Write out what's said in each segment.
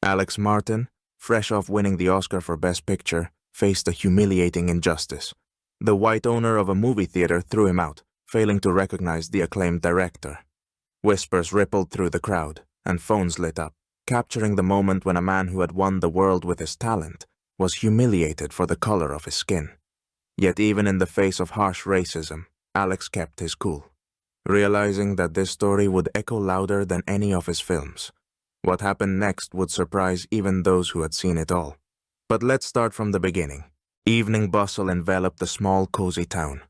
Alex Martin, fresh off winning the Oscar for Best Picture, faced a humiliating injustice. The white owner of a movie theater threw him out, failing to recognize the acclaimed director. Whispers rippled through the crowd, and phones lit up, capturing the moment when a man who had won the world with his talent was humiliated for the color of his skin. Yet even in the face of harsh racism, Alex kept his cool, realizing that this story would echo louder than any of his films. What happened next would surprise even those who had seen it all. But let's start from the beginning. Evening bustle enveloped the small, cozy town.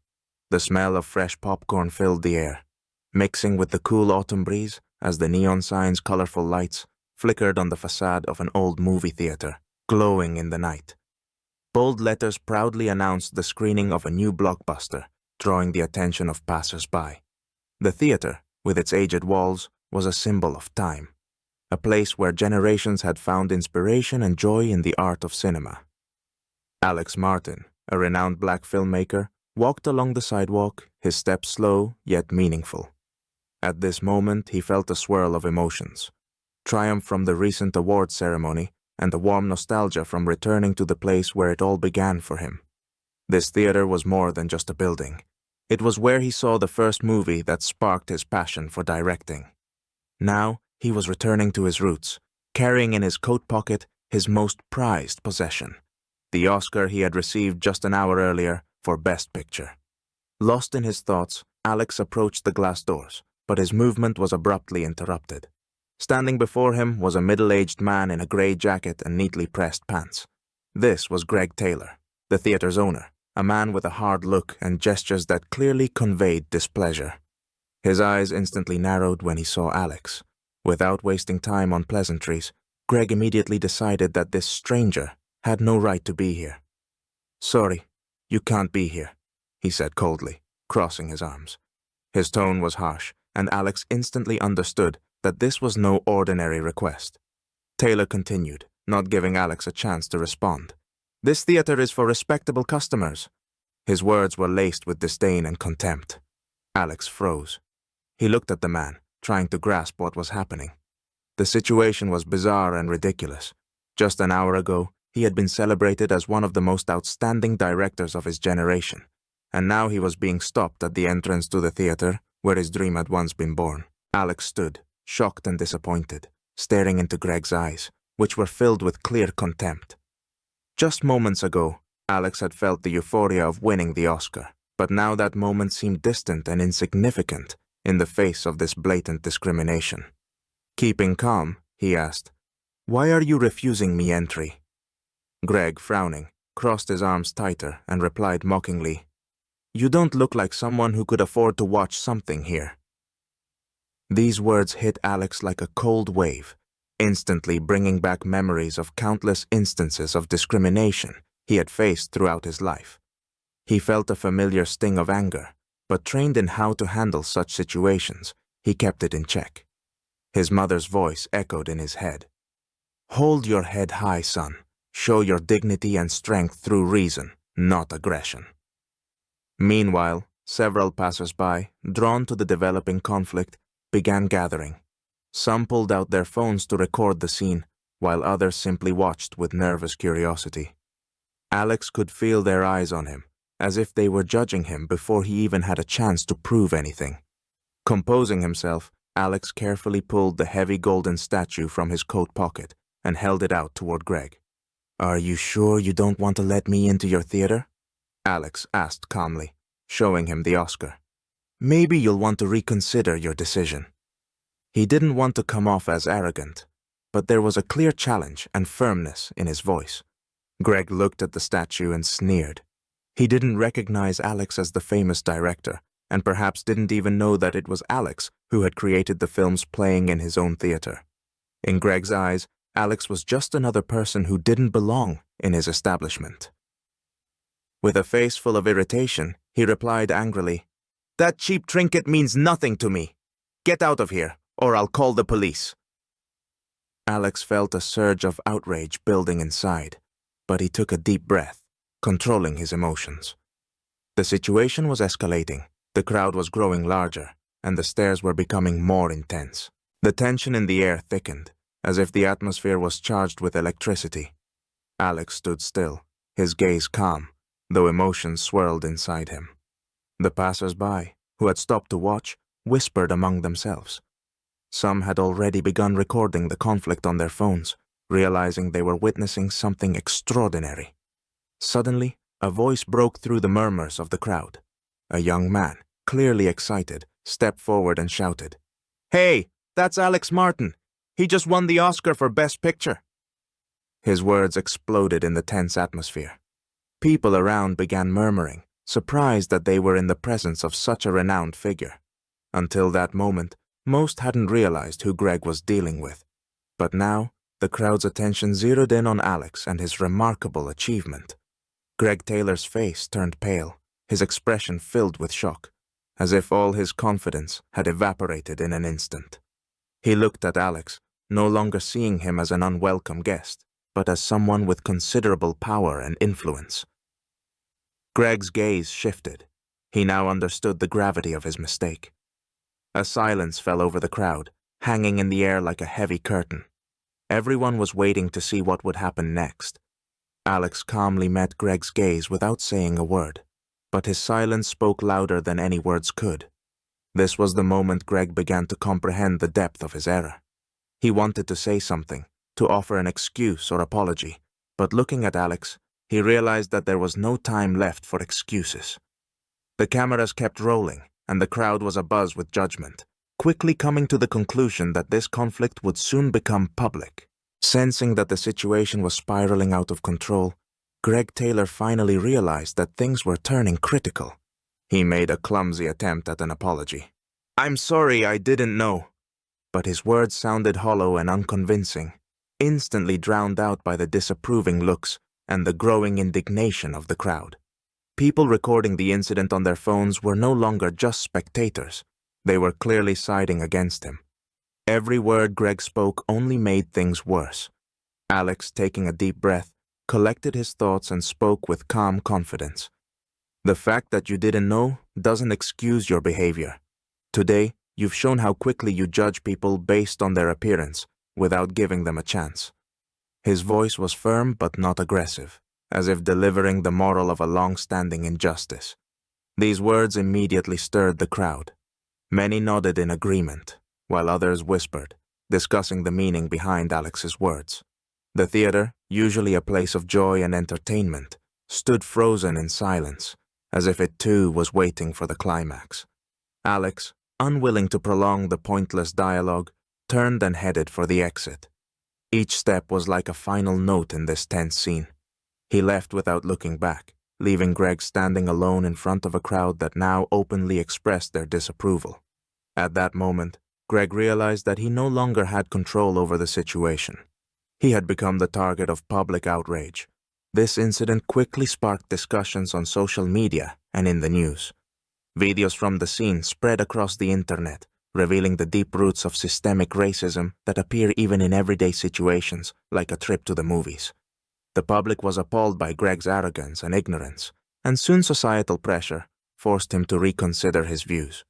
The smell of fresh popcorn filled the air, mixing with the cool autumn breeze as the neon signs' colorful lights flickered on the facade of an old movie theater, glowing in the night. Bold letters proudly announced the screening of a new blockbuster, drawing the attention of passers-by. The theater, with its aged walls, was a symbol of time, a place where generations had found inspiration and joy in the art of cinema. Alex Martin, a renowned black filmmaker, walked along the sidewalk, his steps slow yet meaningful. At this moment, he felt a swirl of emotions: triumph from the recent awards ceremony and the warm nostalgia from returning to the place where it all began for him. This theater was more than just a building. It was where he saw the first movie that sparked his passion for directing. Now, he was returning to his roots, carrying in his coat pocket his most prized possession, the Oscar he had received just an hour earlier for Best Picture. Lost in his thoughts, Alex approached the glass doors, but his movement was abruptly interrupted. Standing before him was a middle-aged man in a gray jacket and neatly pressed pants. This was Greg Taylor, the theater's owner, a man with a hard look and gestures that clearly conveyed displeasure. His eyes instantly narrowed when he saw Alex. Without wasting time on pleasantries, Greg immediately decided that this stranger had no right to be here. "Sorry, you can't be here," he said coldly, crossing his arms. His tone was harsh, and Alex instantly understood that this was no ordinary request. Taylor continued, not giving Alex a chance to respond. "This theater is for respectable customers." His words were laced with disdain and contempt. Alex froze. He looked at the man, trying to grasp what was happening. The situation was bizarre and ridiculous. Just an hour ago, he had been celebrated as one of the most outstanding directors of his generation, and now he was being stopped at the entrance to the theater where his dream had once been born. Alex stood, shocked and disappointed, staring into Greg's eyes, which were filled with clear contempt. Just moments ago, Alex had felt the euphoria of winning the Oscar, but now that moment seemed distant and insignificant in the face of this blatant discrimination. Keeping calm, he asked, "Why are you refusing me entry?" Greg, frowning, crossed his arms tighter and replied mockingly, "You don't look like someone who could afford to watch something here." These words hit Alex like a cold wave, instantly bringing back memories of countless instances of discrimination he had faced throughout his life. He felt a familiar sting of anger, but trained in how to handle such situations, he kept it in check. His mother's voice echoed in his head. "Hold your head high, son. Show your dignity and strength through reason, not aggression." Meanwhile, several passers-by, drawn to the developing conflict, began gathering. Some pulled out their phones to record the scene, while others simply watched with nervous curiosity. Alex could feel their eyes on him, as if they were judging him before he even had a chance to prove anything. Composing himself, Alex carefully pulled the heavy golden statue from his coat pocket and held it out toward Greg. "Are you sure you don't want to let me into your theater?" Alex asked calmly, showing him the Oscar. "Maybe you'll want to reconsider your decision." He didn't want to come off as arrogant, but there was a clear challenge and firmness in his voice. Greg looked at the statue and sneered. He didn't recognize Alex as the famous director, and perhaps didn't even know that it was Alex who had created the films playing in his own theater. In Greg's eyes, Alex was just another person who didn't belong in his establishment. With a face full of irritation, he replied angrily, "That cheap trinket means nothing to me. Get out of here, or I'll call the police." Alex felt a surge of outrage building inside, but he took a deep breath, controlling his emotions. The situation was escalating, the crowd was growing larger, and the stares were becoming more intense. The tension in the air thickened, as if the atmosphere was charged with electricity. Alex stood still, his gaze calm, though emotions swirled inside him. The passers-by, who had stopped to watch, whispered among themselves. Some had already begun recording the conflict on their phones, realizing they were witnessing something extraordinary. Suddenly, a voice broke through the murmurs of the crowd. A young man, clearly excited, stepped forward and shouted, "Hey, that's Alex Martin! He just won the Oscar for Best Picture!" His words exploded in the tense atmosphere. People around began murmuring, surprised that they were in the presence of such a renowned figure. Until that moment, most hadn't realized who Greg was dealing with. But now, the crowd's attention zeroed in on Alex and his remarkable achievement. Greg Taylor's face turned pale, his expression filled with shock, as if all his confidence had evaporated in an instant. He looked at Alex, no longer seeing him as an unwelcome guest, but as someone with considerable power and influence. Greg's gaze shifted. He now understood the gravity of his mistake. A silence fell over the crowd, hanging in the air like a heavy curtain. Everyone was waiting to see what would happen next. Alex calmly met Greg's gaze without saying a word, but his silence spoke louder than any words could. This was the moment Greg began to comprehend the depth of his error. He wanted to say something, to offer an excuse or apology, but looking at Alex, he realized that there was no time left for excuses. The cameras kept rolling, and the crowd was abuzz with judgment, quickly coming to the conclusion that this conflict would soon become public. Sensing that the situation was spiraling out of control, Greg Taylor finally realized that things were turning critical. He made a clumsy attempt at an apology. "I'm sorry, I didn't know." But his words sounded hollow and unconvincing, instantly drowned out by the disapproving looks and the growing indignation of the crowd. People recording the incident on their phones were no longer just spectators. They were clearly siding against him. Every word Greg spoke only made things worse. Alex, taking a deep breath, collected his thoughts and spoke with calm confidence. "The fact that you didn't know doesn't excuse your behavior. Today, you've shown how quickly you judge people based on their appearance, without giving them a chance." His voice was firm but not aggressive, as if delivering the moral of a long-standing injustice. These words immediately stirred the crowd. Many nodded in agreement, while others whispered, discussing the meaning behind Alex's words. The theater, usually a place of joy and entertainment, stood frozen in silence, as if it too was waiting for the climax. Alex, unwilling to prolong the pointless dialogue, turned and headed for the exit. Each step was like a final note in this tense scene. He left without looking back, leaving Greg standing alone in front of a crowd that now openly expressed their disapproval. At that moment, Greg realized that he no longer had control over the situation. He had become the target of public outrage. This incident quickly sparked discussions on social media and in the news. Videos from the scene spread across the internet, revealing the deep roots of systemic racism that appear even in everyday situations, like a trip to the movies. The public was appalled by Greg's arrogance and ignorance, and soon societal pressure forced him to reconsider his views.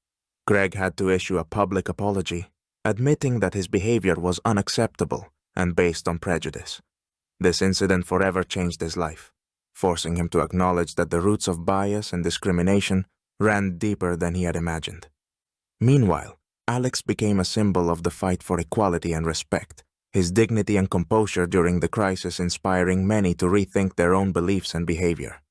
Greg had to issue a public apology, admitting that his behavior was unacceptable and based on prejudice. This incident forever changed his life, forcing him to acknowledge that the roots of bias and discrimination ran deeper than he had imagined. Meanwhile, Alex became a symbol of the fight for equality and respect, his dignity and composure during the crisis inspiring many to rethink their own beliefs and behavior.